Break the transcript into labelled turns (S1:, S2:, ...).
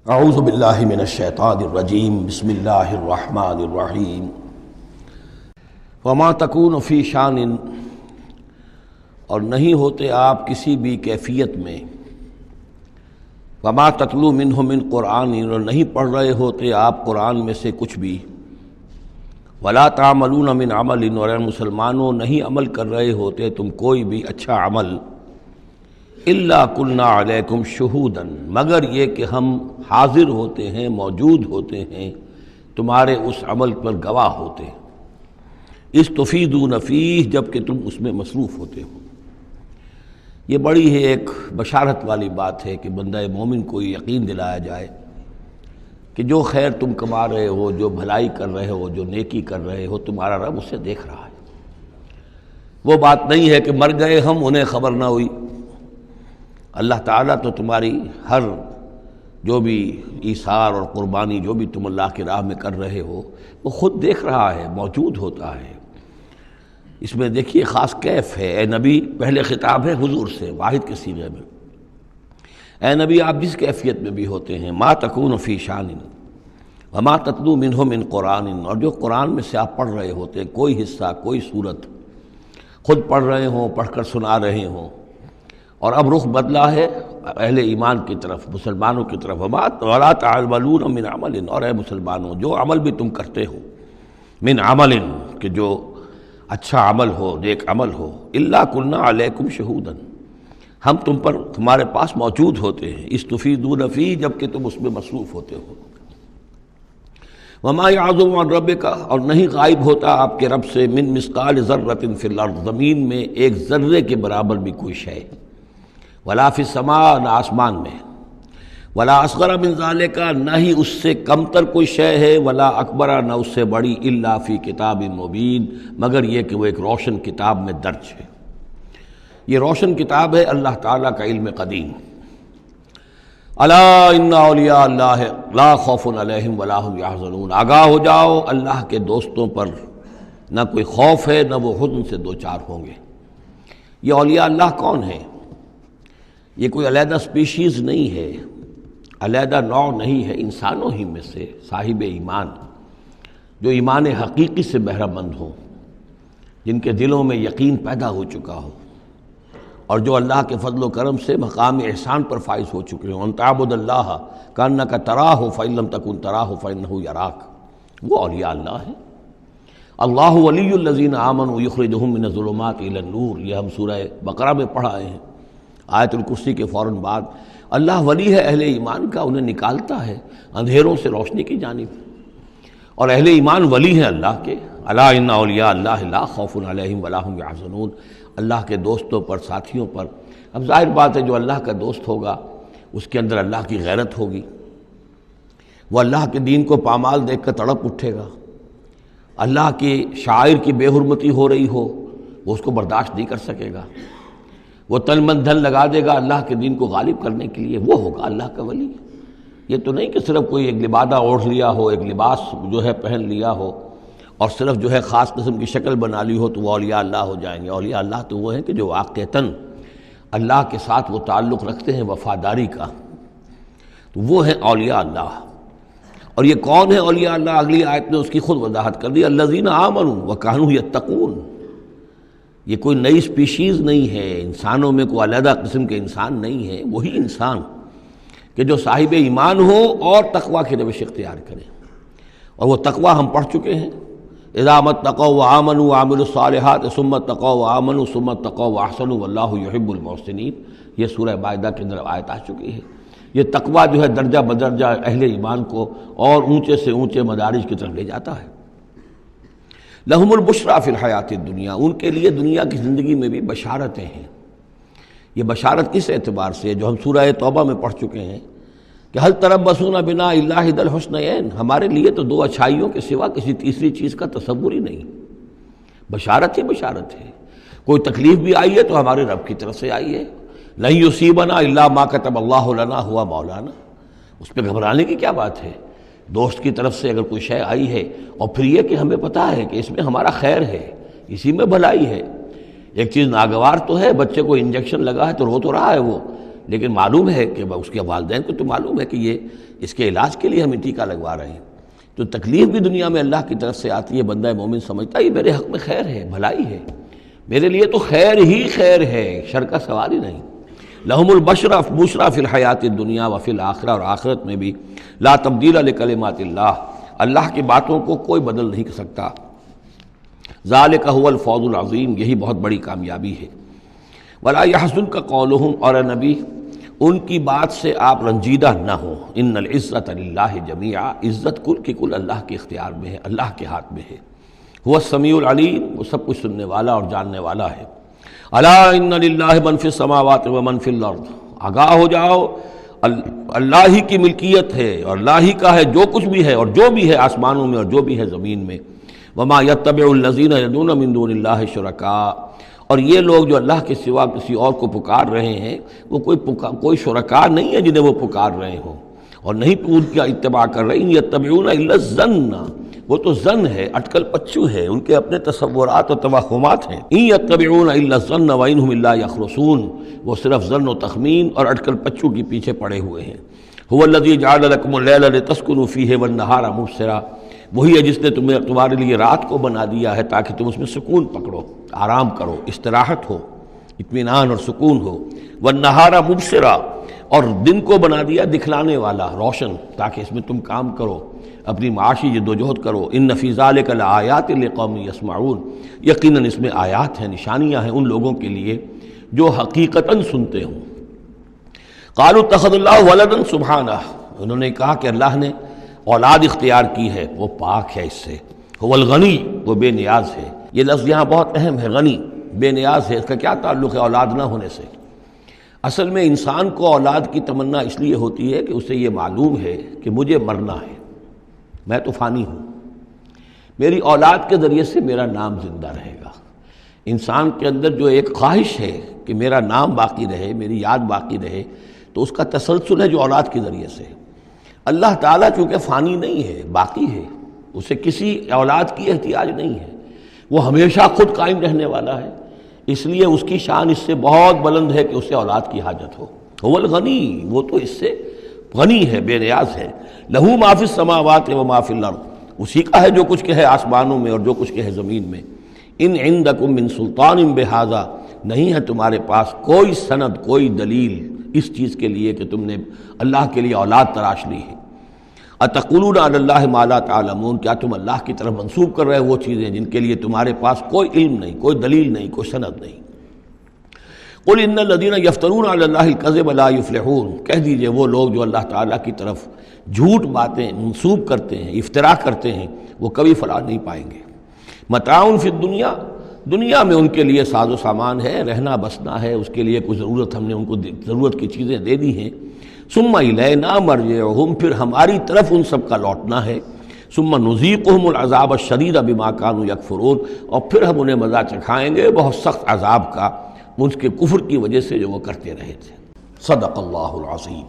S1: اعوذ باللہ من الشیطان الرجیم بسم اللہ الرحمن الرحیم وما تکون فی شان، اور نہیں ہوتے آپ کسی بھی کیفیت میں، وما تتلو منہ من قرآن، اور نہیں پڑھ رہے ہوتے آپ قرآن میں سے کچھ بھی، ولا تعملون من عمل، اور اے مسلمانوں نہیں عمل کر رہے ہوتے تم کوئی بھی اچھا عمل، الا کلنا علیکم شہودا، مگر یہ کہ ہم حاضر ہوتے ہیں، موجود ہوتے ہیں، تمہارے اس عمل پر گواہ ہوتے ہیں، استفیدون فیہ، جب کہ تم اس میں مصروف ہوتے ہو۔ یہ بڑی ہے ایک بشارت والی بات ہے کہ بندہ مومن کو یقین دلایا جائے کہ جو خیر تم کما رہے ہو، جو بھلائی کر رہے ہو، جو نیکی کر رہے ہو، تمہارا رب اسے دیکھ رہا ہے۔ وہ بات نہیں ہے کہ مر گئے ہم انہیں خبر نہ ہوئی، اللہ تعالیٰ تو تمہاری ہر جو بھی ایثار اور قربانی جو بھی تم اللہ کی راہ میں کر رہے ہو وہ خود دیکھ رہا ہے، موجود ہوتا ہے۔ اس میں دیکھیے خاص کیف ہے، اے نبی، پہلے خطاب ہے حضور سے واحد کے صیغے میں، اے نبی آپ جس کیفیت میں بھی ہوتے ہیں، ما تکون فی شان وما تتلو منہ من قرآن، اور جو قرآن میں سے آپ پڑھ رہے ہوتے ہیں، کوئی حصہ، کوئی صورت خود پڑھ رہے ہوں، پڑھ کر سنا رہے ہوں، اور اب رخ بدلا ہے اہل ایمان کی طرف، مسلمانوں کی طرف، ولا تعملون من عمل، اور اے مسلمانوں جو عمل بھی تم کرتے ہو، من عمل، کہ جو اچھا عمل ہو، نیک عمل ہو، الا کلنا علیکم شہودا، ہم تم پر تمہارے پاس موجود ہوتے ہیں، استفیدون فیہ، جب کہ تم اس میں مصروف ہوتے ہو۔ وما یعزب عن ربک، اور نہیں غائب ہوتا آپ کے رب سے، من مثقال ذرۃ فی الارض، زمین میں ایک ذرے کے برابر بھی کوئی شے، ولا فی السماء، نہ آسمان میں، ولا اصغر من ذالک، نہ ہی اس سے کم تر کوئی شے ہے، ولا اکبر، نہ اس سے بڑی، الا فی کتاب مبین، مگر یہ کہ وہ ایک روشن کتاب میں درج ہے۔ یہ روشن کتاب ہے اللہ تعالیٰ کا علم قدیم۔ الا ان اولیاء اللہ لا خوف علیہم ولا هم یحزنون، آگاہ ہو جاؤ، اللہ کے دوستوں پر نہ کوئی خوف ہے، نہ وہ حزن سے دوچار ہوں گے۔ یہ اولیاء اللہ کون ہیں؟ یہ کوئی علیحدہ سپیشیز نہیں ہے، علیحدہ نوع نہیں ہے، انسانوں ہی میں سے صاحب ایمان، جو ایمان حقیقی سے بہرہ مند ہوں، جن کے دلوں میں یقین پیدا ہو چکا ہو، اور جو اللہ کے فضل و کرم سے مقام احسان پر فائز ہو چکے ہوں۔ ان تعبد اللہ کأنک تراہ فإن لم تکن تراہ فإنہ یراک، وہ اولیاء اللہ ہیں۔ اللہ ولی الذین آمنوا یخرجہم من الظلمات الی النور، یہ ہم سورہ بقرہ میں پڑھ آئے ہیں، آیت الکرسی کے فوراً بعد۔ اللہ ولی ہے اہل ایمان کا، انہیں نکالتا ہے اندھیروں سے روشنی کی جانب، اور اہل ایمان ولی ہیں اللہ کے۔ الا ان اولیاء اللہ لا خوف علیہم ولا هم یحزنون، اللہ کے دوستوں پر، ساتھیوں پر۔ اب ظاہر بات ہے جو اللہ کا دوست ہوگا اس کے اندر اللہ کی غیرت ہوگی، وہ اللہ کے دین کو پامال دیکھ کر تڑپ اٹھے گا، اللہ کے شاعر کی بے حرمتی ہو رہی ہو وہ اس کو برداشت نہیں کر سکے گا، وہ تن من دھن لگا دے گا اللہ کے دین کو غالب کرنے کے لیے، وہ ہوگا اللہ کا ولی۔ یہ تو نہیں کہ صرف کوئی ایک لبادہ اوڑھ لیا ہو، ایک لباس جو ہے پہن لیا ہو، اور صرف جو ہے خاص قسم کی شکل بنا لی ہو تو وہ اولیاء اللہ ہو جائیں گے۔ اولیاء اللہ تو وہ ہیں کہ جو واقعتاً اللہ کے ساتھ وہ تعلق رکھتے ہیں وفاداری کا، تو وہ ہیں اولیاء اللہ۔ اور یہ کون ہے اولیاء اللہ؟ اگلی آیت میں اس کی خود وضاحت کر دی، الذین آمنوا وکانوا یتقون۔ یہ کوئی نئی سپیشیز نہیں ہے، انسانوں میں کوئی علیحدہ قسم کے انسان نہیں ہے، وہی انسان کہ جو صاحب ایمان ہو اور تقوی کی روش اختیار کرے، اور وہ تقوی ہم پڑھ چکے ہیں، اذا اتقوا وآمنوا وعملوا الصالحات ثم اتقوا وآمنوا ثم اتقوا واحسنوا واللہ یحب المحسنین، یہ سورہ مائدہ کے اندر آیت آ چکی ہے۔ یہ تقوی جو ہے درجہ بدرجہ اہل ایمان کو اور اونچے سے اونچے مدارج کی طرف لے جاتا ہے۔ لہم البشریٰ فی الحیات الدنیا، ان کے لیے دنیا کی زندگی میں بھی بشارتیں ہیں۔ یہ بشارت کس اعتبار سے ہے؟ جو ہم سورہ توبہ میں پڑھ چکے ہیں کہ هل تربصون بنا الا احدی الحسنیین، ہمارے لیے تو دو اچھائیوں کے سوا کسی تیسری چیز کا تصور ہی نہیں۔ بشارت ہی بشارت ہے، کوئی تکلیف بھی آئی ہے تو ہمارے رب کی طرف سے آئی ہے، لن یصیبنا الا ما کتب اللہ لنا هو مولانا، اس پہ گھبرانے کی کیا بات ہے؟ دوست کی طرف سے اگر کوئی شے آئی ہے، اور پھر یہ کہ ہمیں پتہ ہے کہ اس میں ہمارا خیر ہے، اسی میں بھلائی ہے۔ ایک چیز ناگوار تو ہے، بچے کو انجیکشن لگا ہے تو رو تو رہا ہے وہ، لیکن معلوم ہے کہ اس کے والدین کو تو معلوم ہے کہ یہ اس کے علاج کے لیے ہمیں ٹیکہ لگوا رہے ہیں، تو تکلیف بھی دنیا میں اللہ کی طرف سے آتی ہے، بندہ مومن سمجھتا ہے یہ میرے حق میں خیر ہے، بھلائی ہے، میرے لیے تو خیر ہی خیر ہے، شر کا سوال ہی نہیں۔ لہم البشرا بشرا فی الحیات الدنیا وفی الآخرہ، اور آخرت میں بھی لا تبدیل لکلمات اللہ، اللہ کی باتوں کو کوئی بدل نہیں کر سکتا۔ ذالک هو الفوز العظیم، یہی بہت بڑی کامیابی ہے۔ ولا یحزنک قولہم، اور اے نبی ان کی بات سے آپ رنجیدہ نہ ہو، ان العزت للہ جمیعا، عزت کل کی کل اللہ کے اختیار میں ہے، اللہ کے ہاتھ میں ہے۔ هو السمیع العلیم، وہ سب کچھ سننے والا اور جاننے والا ہے۔ الا ان للہ من فی السماوات ومن فی الارض، آگاہ ہو جاؤ اللہ ہی کی ملکیت ہے اور اللہ ہی کا ہے جو کچھ بھی ہے اور جو بھی ہے آسمانوں میں اور جو بھی ہے زمین میں۔ وما یتبع الذین یدعون من دون اللہ شرکاء، اور یہ لوگ جو اللہ کے سوا کسی اور کو پکار رہے ہیں وہ کوئی شرکاء نہیں ہے جنہیں وہ پکار رہے ہوں، اور نہیں ان کا اتباع کر رہے۔ ان یتبعون الا الظن، وہ تو ظن ہے، اٹکل پچو ہے، ان کے اپنے تصورات و توہمات ہیں۔ ان یتبعون الا الظن وان ھم الا یخرصون، وہ صرف ظن و تخمین اور اٹکل پچو کے پیچھے پڑے ہوئے ہیں۔ هو الذی جعل لکم اللیل لتسکنوا فیہ والنہار مبصرا، وہی ہے جس نے تمہارے لیے رات کو بنا دیا ہے تاکہ تم اس میں سکون پکڑو، آرام کرو، استراحت ہو، اطمینان اور سکون ہو۔ والنہار مبصرا، اور دن کو بنا دیا دکھلانے والا، روشن، تاکہ اس میں تم کام کرو، اپنی معاشی جدوجہد کرو۔ ان فی ذلک لآیات لقوم یسمعون، یقیناً اس میں آیات ہیں، نشانیاں ہیں ان لوگوں کے لیے جو حقیقتاً سنتے ہوں۔ قالوا اتخذ اللہ ولدا سبحانہ، انہوں نے کہا کہ اللہ نے اولاد اختیار کی ہے، وہ پاک ہے اس سے۔ هو الغنی، وہ بے نیاز ہے۔ یہ لفظ یہاں بہت اہم ہے، غنی، بے نیاز ہے۔ اس کا کیا تعلق ہے اولاد نہ ہونے سے؟ اصل میں انسان کو اولاد کی تمنا اس لیے ہوتی ہے کہ اسے یہ معلوم ہے کہ مجھے مرنا ہے، میں تو فانی ہوں، میری اولاد کے ذریعے سے میرا نام زندہ رہے گا۔ انسان کے اندر جو ایک خواہش ہے کہ میرا نام باقی رہے، میری یاد باقی رہے، تو اس کا تسلسل ہے جو اولاد کے ذریعے سے۔ اللہ تعالیٰ چونکہ فانی نہیں ہے، باقی ہے، اسے کسی اولاد کی احتیاج نہیں ہے، وہ ہمیشہ خود قائم رہنے والا ہے، اس لیے اس کی شان اس سے بہت بلند ہے کہ اسے اولاد کی حاجت ہو۔ هو الغنی، وہ تو اس سے غنی ہے، بے نیاز ہے۔ لہو ما فی السماوات و ما فی الارض، اسی کا ہے جو کچھ کہ ہے آسمانوں میں اور جو کچھ کہ ہے زمین میں۔ ان عندکم من سلطان بہذا، نہیں ہے تمہارے پاس کوئی سند، کوئی دلیل اس چیز کے لیے کہ تم نے اللہ کے لیے اولاد تراش لی ہے۔ اتقولون علی اللہ ما لا تعلمون، کیا تم اللہ کی طرف منسوب کر رہے ہو وہ چیزیں جن کے لیے تمہارے پاس کوئی علم نہیں، کوئی دلیل نہیں، کوئی سند نہیں۔ قل ان الذین یفترون علی اللہ الکذب لا یفلحون، کہہ دیجئے وہ لوگ جو اللہ تعالیٰ کی طرف جھوٹ باتیں منسوب کرتے ہیں، افتراء کرتے ہیں، وہ کبھی فلاح نہیں پائیں گے۔ متاع فی الدنیا، دنیا میں ان کے لیے ساز و سامان ہے، رہنا بسنا ہے، اس کے لیے کچھ ضرورت ہم نے ان کو ضرورت کی چیزیں دے دی ہیں۔ ثم الینا مرجعہم، پھر ہماری طرف ان سب کا لوٹنا ہے۔ ثم نذیقہم العذاب الشدید بما کانوا یکفرون، اور پھر ہم انہیں مزہ چکھائیں گے بہت سخت عذاب کا، ان کے کفر کی وجہ سے جو وہ کرتے رہے تھے۔ صدق اللہ العظیم۔